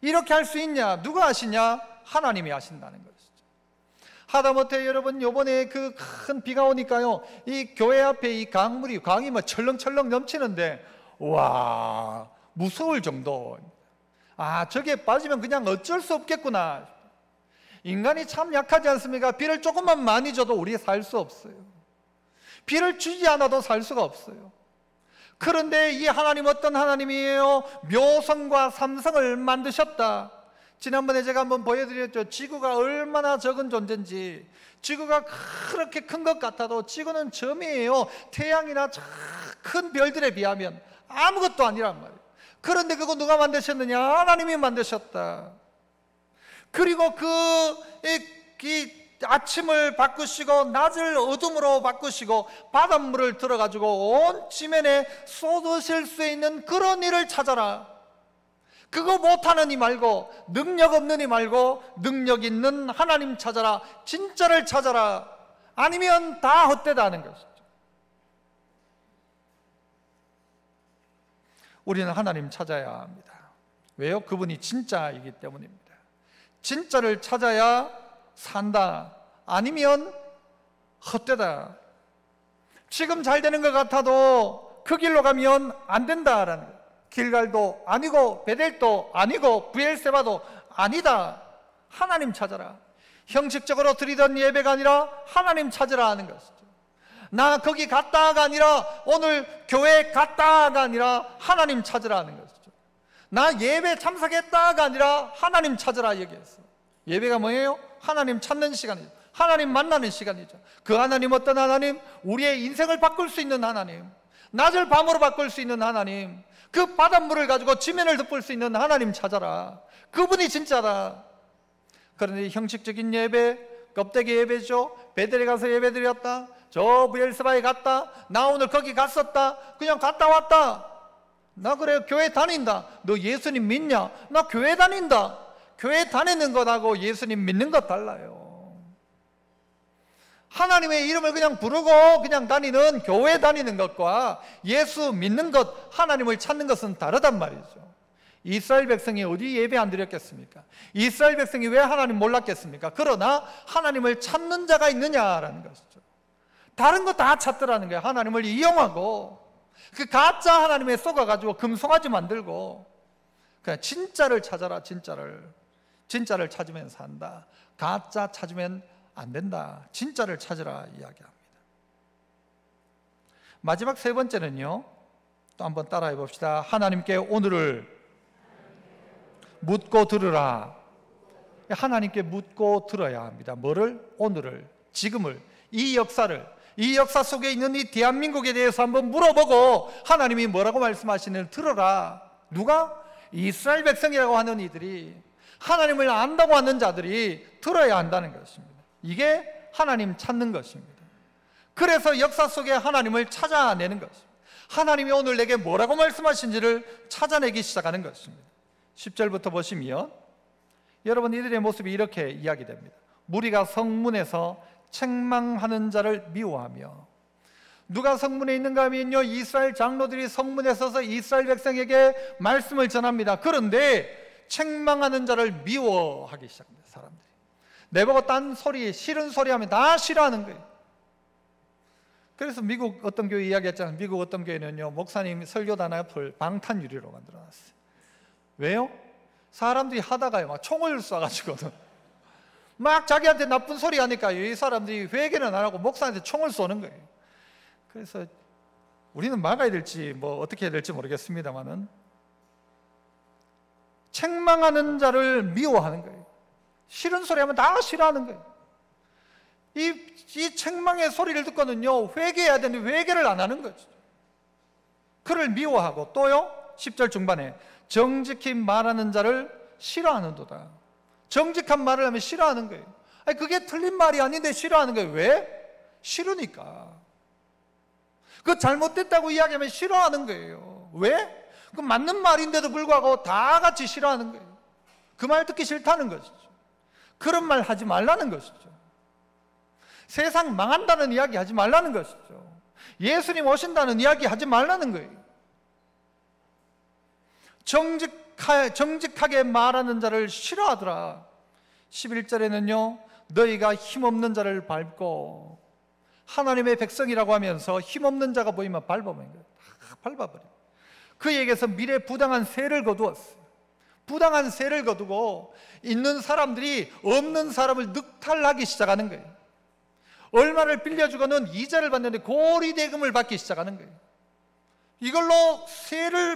[SPEAKER 1] 이렇게 할 수 있냐? 누가 하시냐? 하나님이 하신다는 것이죠. 하다못해 여러분, 요번에 그 큰 비가 오니까요, 이 교회 앞에 이 강이 뭐 철렁철렁 넘치는데, 와, 무서울 정도. 아, 저게 빠지면 그냥 어쩔 수 없겠구나. 인간이 참 약하지 않습니까? 비를 조금만 많이 줘도 우리 살 수 없어요. 비를 주지 않아도 살 수가 없어요. 그런데 이 하나님 어떤 하나님이에요? 묘성과 삼성을 만드셨다. 지난번에 제가 한번 보여드렸죠. 지구가 얼마나 적은 존재인지. 지구가 그렇게 큰 것 같아도 지구는 점이에요. 태양이나 큰 별들에 비하면 아무것도 아니란 말이에요. 그런데 그거 누가 만드셨느냐? 하나님이 만드셨다. 그리고 이 아침을 바꾸시고 낮을 어둠으로 바꾸시고 바닷물을 들어가지고 온 지면에 쏟으실 수 있는 그런 일을 찾아라. 그거 못하는 이 말고, 능력 없는 이 말고 능력 있는 하나님 찾아라. 진짜를 찾아라. 아니면 다 헛되다는 것이죠. 우리는 하나님 찾아야 합니다. 왜요? 그분이 진짜이기 때문입니다. 진짜를 찾아야 산다. 아니면 헛되다. 지금 잘 되는 것 같아도 그 길로 가면 안 된다라는 거예요. 길갈도 아니고 베델도 아니고 브엘세바도 아니다. 하나님 찾아라. 형식적으로 드리던 예배가 아니라 하나님 찾으라 하는 것이죠. 나 거기 갔다가 아니라, 오늘 교회 갔다가 아니라 하나님 찾으라 하는 것이죠. 나 예배 참석했다가 아니라 하나님 찾으라 얘기했어. 예배가 뭐예요? 하나님 찾는 시간이죠. 하나님 만나는 시간이죠. 그 하나님 어떤 하나님? 우리의 인생을 바꿀 수 있는 하나님, 낮을 밤으로 바꿀 수 있는 하나님, 그 바닷물을 가지고 지면을 덮을 수 있는 하나님 찾아라. 그분이 진짜다. 그런데 형식적인 예배, 껍데기 예배죠. 베델에 가서 예배 드렸다, 저 브엘세바에 갔다, 나 오늘 거기 갔었다, 그냥 갔다 왔다. 나 그래 교회 다닌다. 너 예수님 믿냐? 나 교회 다닌다. 교회 다니는 것하고 예수님 믿는 것 달라요. 하나님의 이름을 그냥 부르고 그냥 다니는, 교회 다니는 것과 예수 믿는 것, 하나님을 찾는 것은 다르단 말이죠. 이스라엘 백성이 어디 예배 안 드렸겠습니까? 이스라엘 백성이 왜 하나님 몰랐겠습니까? 그러나 하나님을 찾는 자가 있느냐라는 것이죠. 다른 거 다 찾더라는 거예요. 하나님을 이용하고 그 가짜 하나님에 속아가지고 금송아지 만들고, 그냥 진짜를 찾아라. 진짜를 찾으면 산다. 가짜 찾으면 안 된다. 진짜를 찾으라 이야기합니다. 마지막 세 번째는요, 또 한번 따라해 봅시다. 하나님께 오늘을 묻고 들으라. 하나님께 묻고 들어야 합니다. 뭐를? 오늘을, 지금을, 이 역사 속에 있는 이 대한민국에 대해서 한번 물어보고 하나님이 뭐라고 말씀하시는지 들어라. 누가? 이스라엘 백성이라고 하는 이들이, 하나님을 안다고 하는 자들이 들어야 한다는 것입니다. 이게 하나님 찾는 것입니다. 그래서 역사 속에 하나님을 찾아내는 것입니다. 하나님이 오늘 내게 뭐라고 말씀하신지를 찾아내기 시작하는 것입니다. 10절부터 보시면 여러분, 이들의 모습이 이렇게 이야기됩니다. 무리가 성문에서 책망하는 자를 미워하며. 누가 성문에 있는가 하면요, 이스라엘 장로들이 성문에 서서 이스라엘 백성에게 말씀을 전합니다. 그런데 책망하는 자를 미워하기 시작합니다. 사람들이 내보고 딴 소리, 싫은 소리 하면 다 싫어하는 거예요. 그래서 미국 어떤 교회 이야기했잖아요. 미국 어떤 교회는요, 목사님 설교단 앞을 방탄유리로 만들어놨어요. 왜요? 사람들이 하다가요, 막 총을 쏴가지고는 막 자기한테 나쁜 소리 하니까 이 사람들이 회개는 안 하고 목사한테 총을 쏘는 거예요. 그래서 우리는 막아야 될지 뭐 어떻게 해야 될지 모르겠습니다만은, 책망하는 자를 미워하는 거예요. 싫은 소리 하면 다 싫어하는 거예요. 이 책망의 소리를 듣고는요, 회개해야 되는데 회개를 안 하는 거죠. 그를 미워하고, 또요 10절 중반에 정직히 말하는 자를 싫어하는도다. 정직한 말을 하면 싫어하는 거예요. 아니, 그게 틀린 말이 아닌데 싫어하는 거예요. 왜? 싫으니까. 그 잘못됐다고 이야기하면 싫어하는 거예요. 왜? 그 맞는 말인데도 불구하고 다 같이 싫어하는 거예요. 그 말 듣기 싫다는 것이죠. 그런 말 하지 말라는 것이죠. 세상 망한다는 이야기 하지 말라는 것이죠. 예수님 오신다는 이야기 하지 말라는 거예요. 정직하게 말하는 자를 싫어하더라. 11절에는요, 너희가 힘없는 자를 밟고, 하나님의 백성이라고 하면서 힘없는 자가 보이면 밟아버린 거예요. 다 밟아버려요. 그에게서 미래 부당한 세를 거두었어요. 부당한 세를 거두고 있는 사람들이 없는 사람을 늑탈하기 시작하는 거예요. 얼마를 빌려주고는 이자를 받는데 고리대금을 받기 시작하는 거예요. 이걸로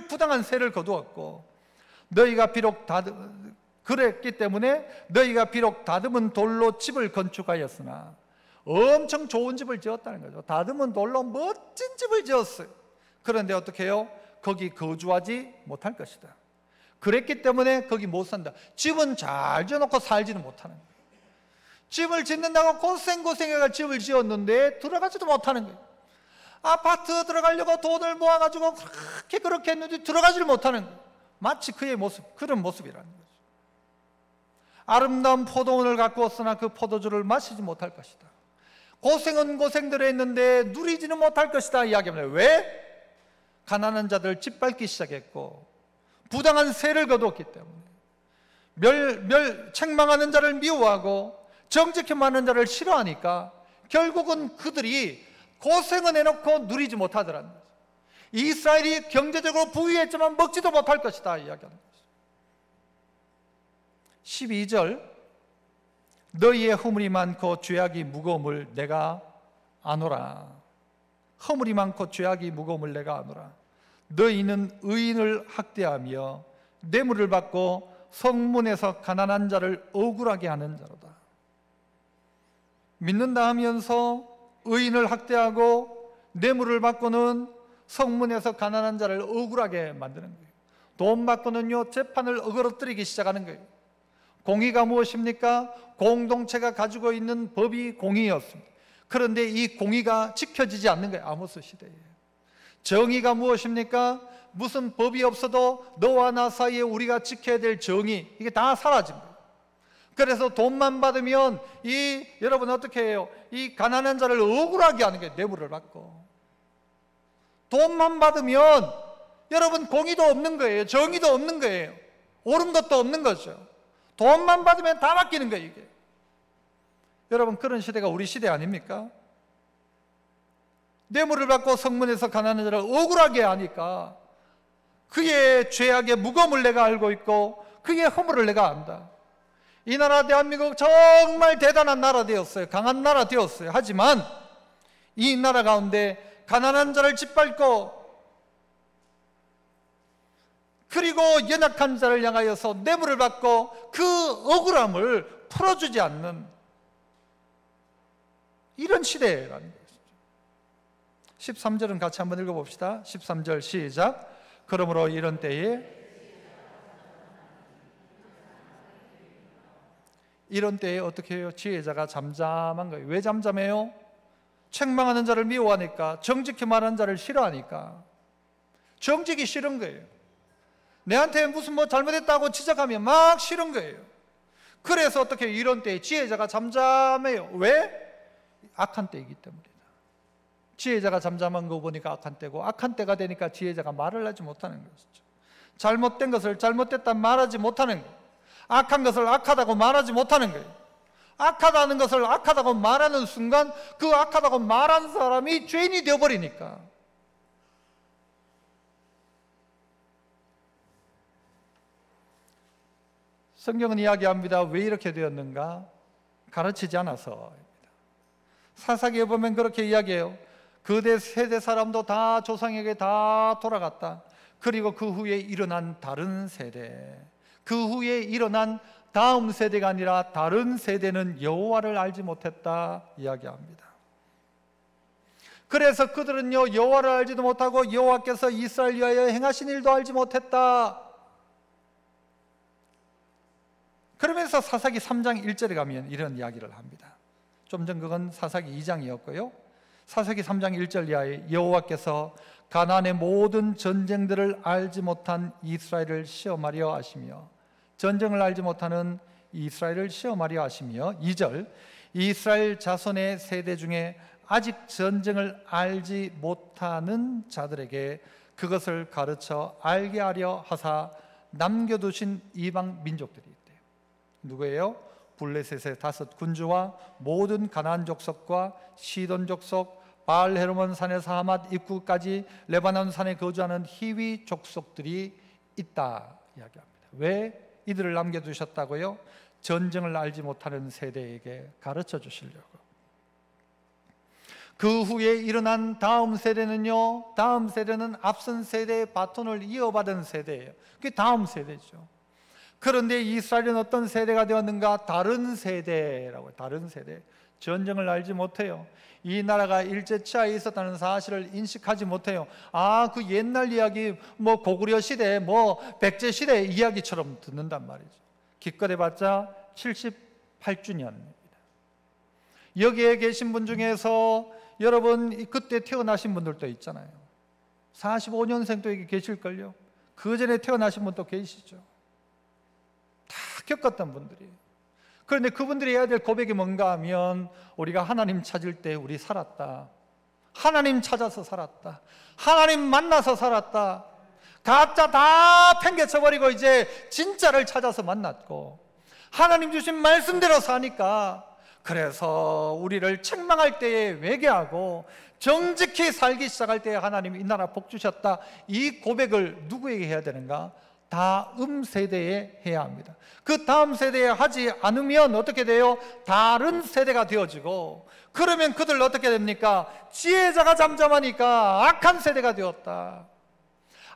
[SPEAKER 1] 부당한 세를 거두었고, 너희가 비록 그랬기 때문에 너희가 비록 다듬은 돌로 집을 건축하였으나, 엄청 좋은 집을 지었다는 거죠. 다듬은 돌로 멋진 집을 지었어요. 그런데 어떻게 해요? 거기 거주하지 못할 것이다. 그랬기 때문에 거기 못 산다. 집은 잘 지어놓고 살지는 못하는 거예요. 집을 짓는다고 고생해가 집을 지었는데 들어가지도 못하는 거예요. 아파트 들어가려고 돈을 모아가지고 그렇게 했는데 들어가지를 못하는 거예요. 마치 그의 모습, 그런 모습이라는 거죠. 아름다운 포도원을 갖고 왔으나 그 포도주를 마시지 못할 것이다. 고생은 고생대로 했는데 누리지는 못할 것이다 이야기합니다. 왜? 가난한 자들 짓밟기 시작했고 부당한 세를 거두었기 때문에, 책망하는 자를 미워하고 정직히 말하는 자를 싫어하니까 결국은 그들이 고생은 해놓고 누리지 못하더라는 거죠. 이스라엘이 경제적으로 부유했지만 먹지도 못할 것이다 이야기하는 거죠. 12절, 너희의 허물이 많고 죄악이 무거움을 내가 아노라. 허물이 많고 죄악이 무거움을 내가 아노라. 너희는 의인을 학대하며 뇌물을 받고 성문에서 가난한 자를 억울하게 하는 자로다. 믿는다 하면서 의인을 학대하고 뇌물을 받고는 성문에서 가난한 자를 억울하게 만드는 거예요. 돈 받고는요, 재판을 어그러뜨리기 시작하는 거예요. 공의가 무엇입니까? 공동체가 가지고 있는 법이 공의였습니다. 그런데 이 공의가 지켜지지 않는 거예요. 아모스 시대에. 정의가 무엇입니까? 무슨 법이 없어도 너와 나 사이에 우리가 지켜야 될 정의, 이게 다 사라진 거예요. 그래서 돈만 받으면 여러분 어떻게 해요? 이 가난한 자를 억울하게 하는 게 뇌물을 받고, 돈만 받으면 여러분 공의도 없는 거예요. 정의도 없는 거예요. 옳은 것도 없는 거죠. 돈만 받으면 다 맡기는 거예요, 이게. 여러분, 그런 시대가 우리 시대 아닙니까? 뇌물을 받고 성문에서 가난한 자를 억울하게 하니까 그의 죄악의 무거움을 내가 알고 있고 그의 허물을 내가 안다. 이 나라 대한민국 정말 대단한 나라 되었어요. 강한 나라 되었어요. 하지만 이 나라 가운데 가난한 자를 짓밟고 그리고 연약한 자를 향하여서 뇌물을 받고 그 억울함을 풀어주지 않는 이런 시대라는 것이죠. 13절은 같이 한번 읽어봅시다. 13절 시작. 그러므로 이런 때에 어떻게 해요? 지혜자가 잠잠한 거예요. 왜 잠잠해요? 책망하는 자를 미워하니까, 정직히 말하는 자를 싫어하니까. 정직이 싫은 거예요. 내한테 무슨 뭐 잘못했다고 지적하면 막 싫은 거예요. 그래서 어떻게 해요? 이런 때에 지혜자가 잠잠해요. 왜? 악한 때이기 때문이다. 지혜자가 잠잠한 거 보니까 악한 때고, 악한 때가 되니까 지혜자가 말을 하지 못하는 것이죠. 잘못된 것을 잘못됐다 말하지 못하는 거예요. 악한 것을 악하다고 말하지 못하는 거예요. 악하다는 것을 악하다고 말하는 순간 그 악하다고 말한 사람이 죄인이 되어버리니까. 성경은 이야기합니다. 왜 이렇게 되었는가? 가르치지 않아서입니다. 사사기에 보면 그렇게 이야기해요. 그대 세대 사람도 다 조상에게 다 돌아갔다. 그리고 그 후에 일어난 다른 세대, 그 후에 일어난 다음 세대가 아니라 다른 세대는 여호와를 알지 못했다 이야기합니다. 그래서 그들은요 여호와를 알지도 못하고 여호와께서 이스라엘 위하여 행하신 일도 알지 못했다. 그러면서 사사기 3장 1절에 가면 이런 이야기를 합니다. 좀 전 그건 사사기 2장이었고요 사사기 3장 1절 이하에 여호와께서 가나안의 모든 전쟁들을 알지 못한 이스라엘을 시험하려 하시며, 전쟁을 알지 못하는 이스라엘을 시험하려 하시며, 2절 이스라엘 자손의 세대 중에 아직 전쟁을 알지 못하는 자들에게 그것을 가르쳐 알게 하려 하사 남겨두신 이방 민족들이 있대요. 누구예요? 블레셋의 5 군주와 모든 가나안 족속과 시돈 족속, 바알 헤르몬 산에서 하맛 입구까지 레바논 산에 거주하는 히위 족속들이 있다 이야기합니다. 왜 이들을 남겨두셨다고요? 전쟁을 알지 못하는 세대에게 가르쳐 주시려고. 그 후에 일어난 다음 세대는요, 다음 세대는 앞선 세대의 바톤을 이어받은 세대예요. 그게 다음 세대죠. 그런데 이스라엘은 어떤 세대가 되었는가? 다른 세대라고요. 다른 세대. 전쟁을 알지 못해요. 이 나라가 일제치하에 있었다는 사실을 인식하지 못해요. 그 옛날 이야기, 뭐 고구려 시대, 뭐 백제 시대 이야기처럼 듣는단 말이죠. 기껏 해봤자 78주년입니다. 여기에 계신 분 중에서 여러분 그때 태어나신 분들도 있잖아요. 45년생도 여기 계실걸요. 그 전에 태어나신 분도 계시죠. 다 겪었던 분들이. 그런데 그분들이 해야 될 고백이 뭔가 하면, 우리가 하나님 찾을 때 우리 살았다. 하나님 찾아서 살았다. 하나님 만나서 살았다. 가짜 다 팽개쳐버리고 이제 진짜를 찾아서 만났고, 하나님 주신 말씀대로 사니까, 그래서 우리를 책망할 때에 회개하고 정직히 살기 시작할 때에 하나님 이 나라 복 주셨다. 이 고백을 누구에게 해야 되는가? 다음 세대에 해야 합니다. 그 다음 세대에 하지 않으면 어떻게 돼요? 다른 세대가 되어지고, 그러면 그들 어떻게 됩니까? 지혜자가 잠잠하니까 악한 세대가 되었다.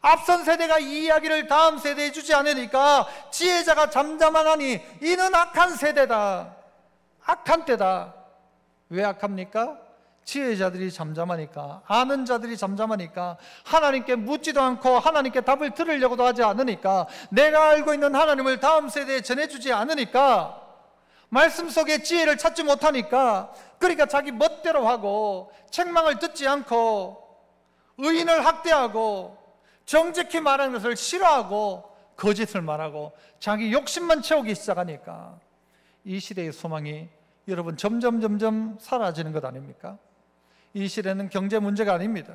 [SPEAKER 1] 앞선 세대가 이 이야기를 다음 세대에 주지 않으니까 지혜자가 잠잠하니 이는 악한 세대다. 악한 때다. 왜 악합니까? 지혜자들이 잠잠하니까, 아는 자들이 잠잠하니까, 하나님께 묻지도 않고 하나님께 답을 들으려고도 하지 않으니까, 내가 알고 있는 하나님을 다음 세대에 전해주지 않으니까, 말씀 속에 지혜를 찾지 못하니까, 그러니까 자기 멋대로 하고 책망을 듣지 않고 의인을 학대하고 정직히 말하는 것을 싫어하고 거짓을 말하고 자기 욕심만 채우기 시작하니까 이 시대의 소망이 여러분 점점 사라지는 것 아닙니까? 이 시대는 경제 문제가 아닙니다.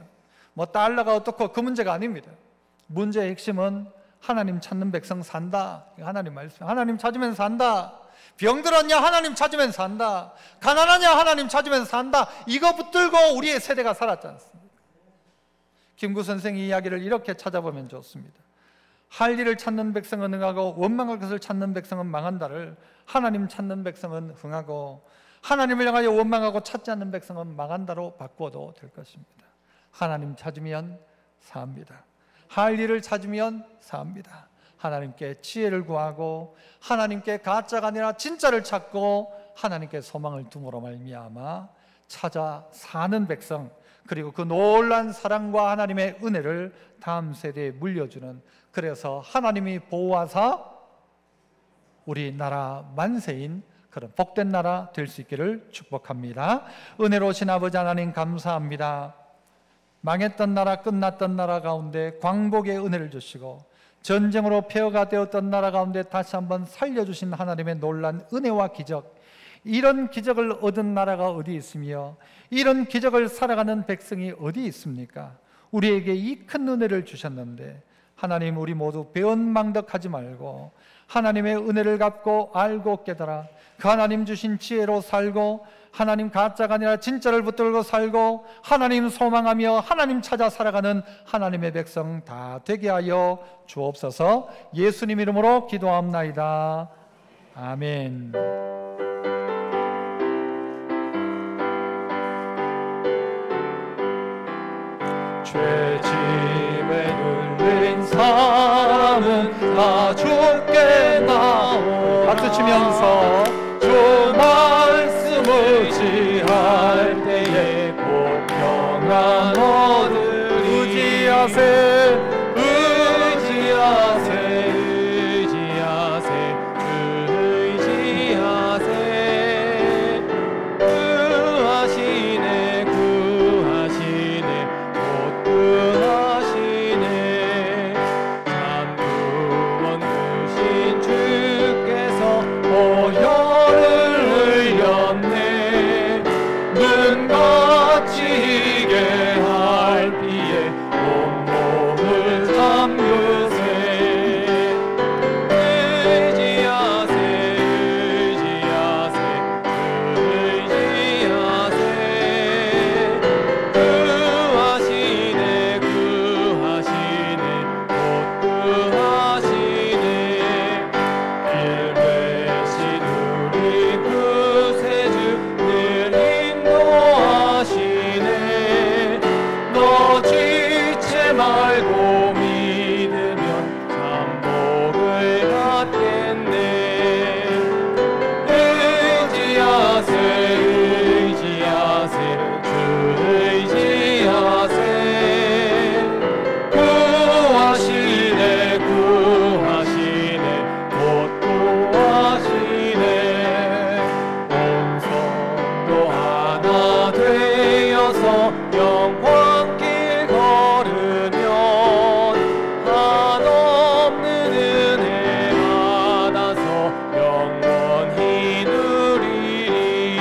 [SPEAKER 1] 뭐 달러가 어떻고 그 문제가 아닙니다. 문제의 핵심은 하나님 찾는 백성 산다. 하나님 말씀. 하나님 찾으면 산다. 병들었냐? 하나님 찾으면 산다. 가난하냐? 하나님 찾으면 산다. 이거 붙들고 우리의 세대가 살았지 않습니까? 김구 선생이 이야기를 이렇게 찾아보면 좋습니다. 할 일을 찾는 백성은 흥하고 원망할 것을 찾는 백성은 망한다를 하나님 찾는 백성은 흥하고 하나님을 향하여 원망하고 찾지 않는 백성은 망한다로 바꾸어도 될 것입니다. 하나님 찾으면 삽니다. 할 일을 찾으면 삽니다. 하나님께 지혜를 구하고 하나님께 가짜가 아니라 진짜를 찾고 하나님께 소망을 둠으로 말미암아 찾아 사는 백성, 그리고 그 놀란 사랑과 하나님의 은혜를 다음 세대에 물려주는, 그래서 하나님이 보호하사 우리 나라 만세인 그런 복된 나라 될 수 있기를 축복합니다. 은혜로우신 아버지 하나님 감사합니다. 망했던 나라, 끝났던 나라 가운데 광복의 은혜를 주시고 전쟁으로 폐허가 되었던 나라 가운데 다시 한번 살려주신 하나님의 놀란 은혜와 기적, 이런 기적을 얻은 나라가 어디 있으며 이런 기적을 살아가는 백성이 어디 있습니까? 우리에게 이 큰 은혜를 주셨는데 하나님, 우리 모두 배은망덕하지 말고 하나님의 은혜를 갚고 알고 깨달아 그 하나님 주신 지혜로 살고 하나님 가짜가 아니라 진짜를 붙들고 살고 하나님 소망하며 하나님 찾아 살아가는 하나님의 백성 다 되게 하여 주옵소서. 예수님 이름으로 기도합나이다. 아멘. 죄짐에 눌린 사람은 다 주께 나오. 박수 치면서 주 말씀을 지할 때에 곧 평안 얻으리. 의지하세, 의지하세, 의지하세, 의지하세. 구하시네, 구하시네, 곧 구하시네. 잠두원 주신 주께서 보혈을 흘렸네. 눈 거치게 할 비에 온몸을 잠그세. 의지하세, 의지하세, 의지하세. 구하시네, 구하시네, 곧 구하시네. 길 대신 우리 구세주 늘 인도하시네. 너 지체 말고 믿으면 잠복을 받겠네. 의지하세, 의지하세, 주 의지하세. 구하시네, 구하시네, 곧 구하시네. 온 성도 하나 되어서 영광길 걸으면 한없는 은혜 받아서 영원히 누리리.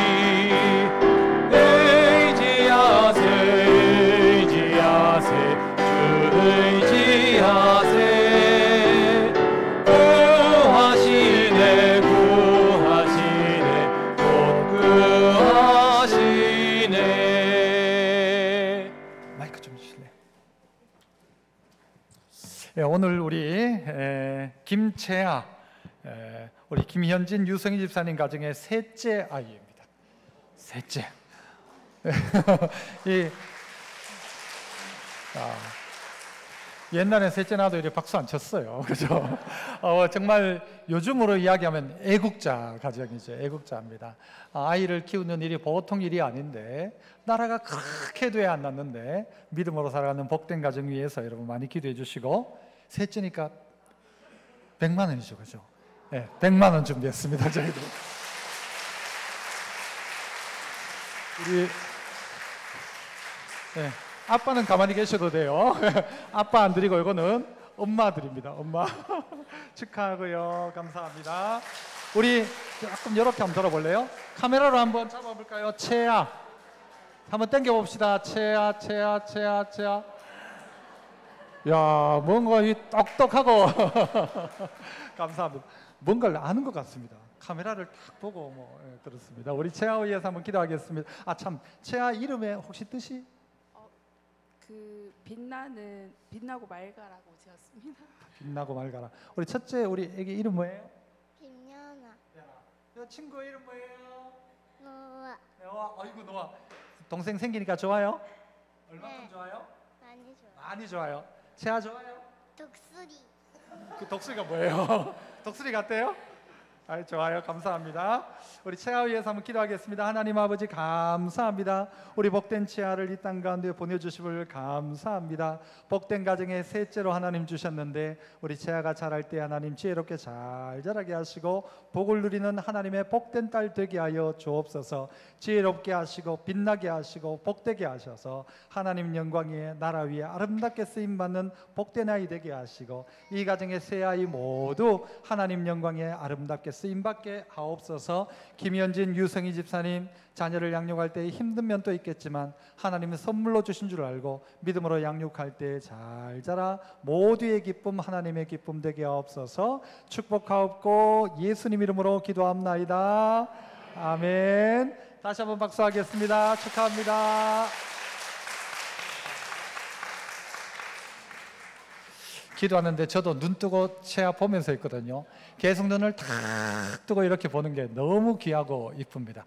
[SPEAKER 1] 의지하세, 의지하세, 주 의지하세. 구하시네, 구하시네, 곧 구하시네. 마이크 좀 주실래요? 오늘 우리 김채아, 우리 김현진, 유성희 집사님 가정의 셋째 아이입니다. 셋째. 옛날에 셋째 나도 이렇게 박수 안 쳤어요. 그죠? 정말 요즘으로 이야기하면 애국자 가정이죠. 애국자입니다. 아이를 키우는 일이 보통 일이 아닌데 나라가 그렇게 돼야 안 났는데 믿음으로 살아가는 복된 가정 위해서 여러분 많이 기도해 주시고, 셋째니까 100만 원이죠. 그죠? 네, 100만 원 준비했습니다. 저희도. 우리 네, 아빠는 가만히 계셔도 돼요. 아빠 안 드리고 이거는 엄마 드립니다. 엄마. 축하하고요. 감사합니다. 우리 조금 이렇게 한번 들어볼래요? 카메라로 한번 잡아볼까요? 채아 한번 당겨봅시다. 채아. 야, 뭔가 이 똑똑하고 감사합니다. 뭔가를 아는 것 같습니다. 카메라를 딱 보고 그렇습니다. 우리 채아를 위해서 한번 기도하겠습니다. 참, 채아 이름에 혹시 뜻이?
[SPEAKER 2] 빛나고 맑아라고 지었습니다.
[SPEAKER 1] 빛나고 맑아라. 우리 첫째 우리 애기 이름 뭐예요?
[SPEAKER 3] 김연아.
[SPEAKER 1] 이 친구 이름 뭐예요?
[SPEAKER 3] 노아.
[SPEAKER 1] 노아. 아이고 노아. 동생 생기니까 좋아요? 얼마큼
[SPEAKER 3] 네.
[SPEAKER 1] 좋아요?
[SPEAKER 3] 많이 좋아.
[SPEAKER 1] 많이 좋아요. 채아 좋아요?
[SPEAKER 3] 독수리.
[SPEAKER 1] 그 독수리가 뭐예요? 독수리 같대요? 좋아요. 감사합니다. 우리 채아 위해서 한번 기도하겠습니다. 하나님 아버지 감사합니다. 우리 복된 채아를 이 땅 가운데 보내주심을 감사합니다. 복된 가정의 셋째로 하나님 주셨는데 우리 채아가 자랄 때 하나님 지혜롭게 잘 자라게 하시고 복을 누리는 하나님의 복된 딸 되게 하여 주옵소서. 지혜롭게 하시고 빛나게 하시고 복되게 하셔서 하나님 영광의 나라 위에 아름답게 쓰임받는 복된 아이 되게 하시고 이 가정의 세 아이 모두 하나님 영광의 아름답게 쓰임받게 하옵소서. 김현진, 유성희 집사님 자녀를 양육할 때 힘든 면도 있겠지만 하나님은 선물로 주신 줄 알고 믿음으로 양육할 때 잘 자라 모두의 기쁨 하나님의 기쁨 되게 하옵소서. 축복하옵고 예수님 이름으로 기도합나이다. 아멘. 다시 한번 박수하겠습니다. 축하합니다. 기도하는데 저도 눈 뜨고 채아 보면서 있거든요. 계속 눈을 탁 뜨고 이렇게 보는 게 너무 귀하고 이쁩니다.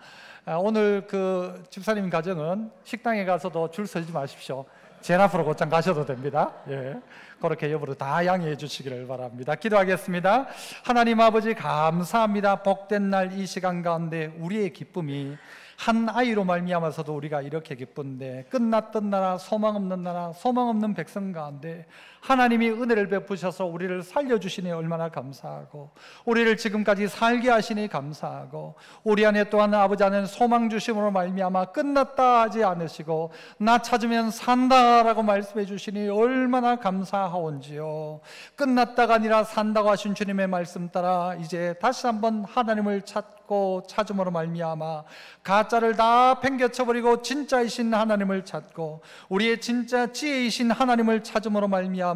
[SPEAKER 1] 오늘 그 집사님 가정은 식당에 가서도 줄 서지 마십시오. 제일 앞으로 곧장 가셔도 됩니다. 예, 그렇게 여부로 다 양해해 주시기를 바랍니다. 기도하겠습니다. 하나님 아버지 감사합니다. 복된 날 이 시간 가운데 우리의 기쁨이 한 아이로 말미암아서도 우리가 이렇게 기쁜데 끝났던 나라, 소망 없는 나라, 소망 없는 백성 가운데 하나님이 은혜를 베푸셔서 우리를 살려주시니 얼마나 감사하고 우리를 지금까지 살게 하시니 감사하고 우리 안에 또한 아버지 안에 소망 주심으로 말미암아 끝났다 하지 않으시고 나 찾으면 산다라고 말씀해 주시니 얼마나 감사하온지요. 끝났다가 아니라 산다고 하신 주님의 말씀 따라 이제 다시 한번 하나님을 찾고 찾음으로 말미암아 가짜를 다 팽개쳐버리고 진짜이신 하나님을 찾고 우리의 진짜 지혜이신 하나님을 찾음으로 말미암아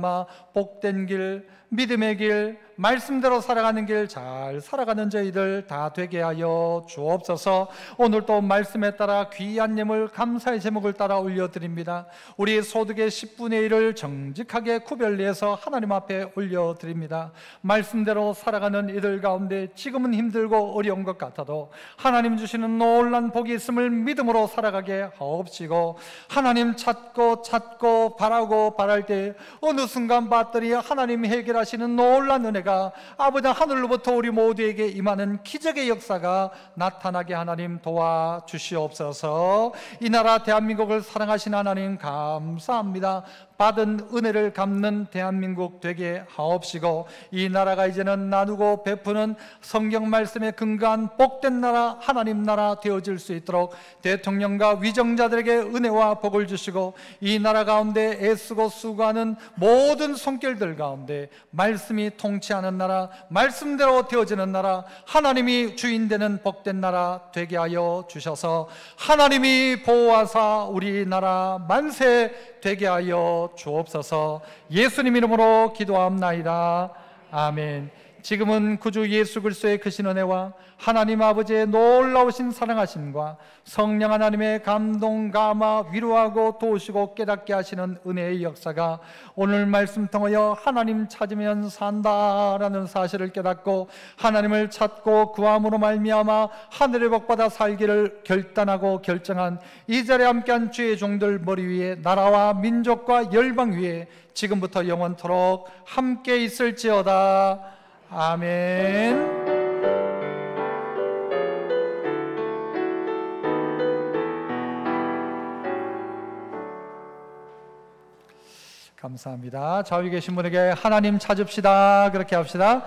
[SPEAKER 1] 복된 길, 믿음의 길, 말씀대로 살아가는 길 잘 살아가는 저희들 다 되게 하여 주옵소서. 오늘도 말씀에 따라 귀한 예물 감사의 제목을 따라 올려드립니다. 우리의 소득의 10분의 1을 정직하게 구별내서 하나님 앞에 올려드립니다. 말씀대로 살아가는 이들 가운데 지금은 힘들고 어려운 것 같아도 하나님 주시는 놀란 복이 있음을 믿음으로 살아가게 하옵시고 하나님 찾고 바라고 바랄 때 어느 순간 봤더니 하나님 해결하시는 놀란 은혜가 아버지 하늘로부터 우리 모두에게 임하는 기적의 역사가 나타나게 하나님 도와주시옵소서. 이 나라 대한민국을 사랑하신 하나님 감사합니다. 받은 은혜를 갚는 대한민국 되게 하옵시고 이 나라가 이제는 나누고 베푸는 성경 말씀에 근거한 복된 나라 하나님 나라 되어질 수 있도록 대통령과 위정자들에게 은혜와 복을 주시고 이 나라 가운데 애쓰고 수고하는 모든 손길들 가운데 말씀이 통치하는 나라 말씀대로 되어지는 나라 하나님이 주인 되는 복된 나라 되게 하여 주셔서 하나님이 보호하사 우리나라 만세 되게 하여 주옵소서. 예수님 이름으로 기도합나이다. 아멘. 지금은 구주 예수 그리스도의 크신 은혜와 하나님 아버지의 놀라우신 사랑하심과 성령 하나님의 감동, 감화, 위로하고 도우시고 깨닫게 하시는 은혜의 역사가 오늘 말씀 통하여 하나님 찾으면 산다라는 사실을 깨닫고 하나님을 찾고 구함으로 말미암아 하늘의 복받아 살기를 결단하고 결정한 이 자리에 함께한 주의 종들 머리 위에 나라와 민족과 열방 위에 지금부터 영원토록 함께 있을지어다. 아멘. 감사합니다. 좌우에 계신 분에게 하나님 찾읍시다 그렇게 합시다.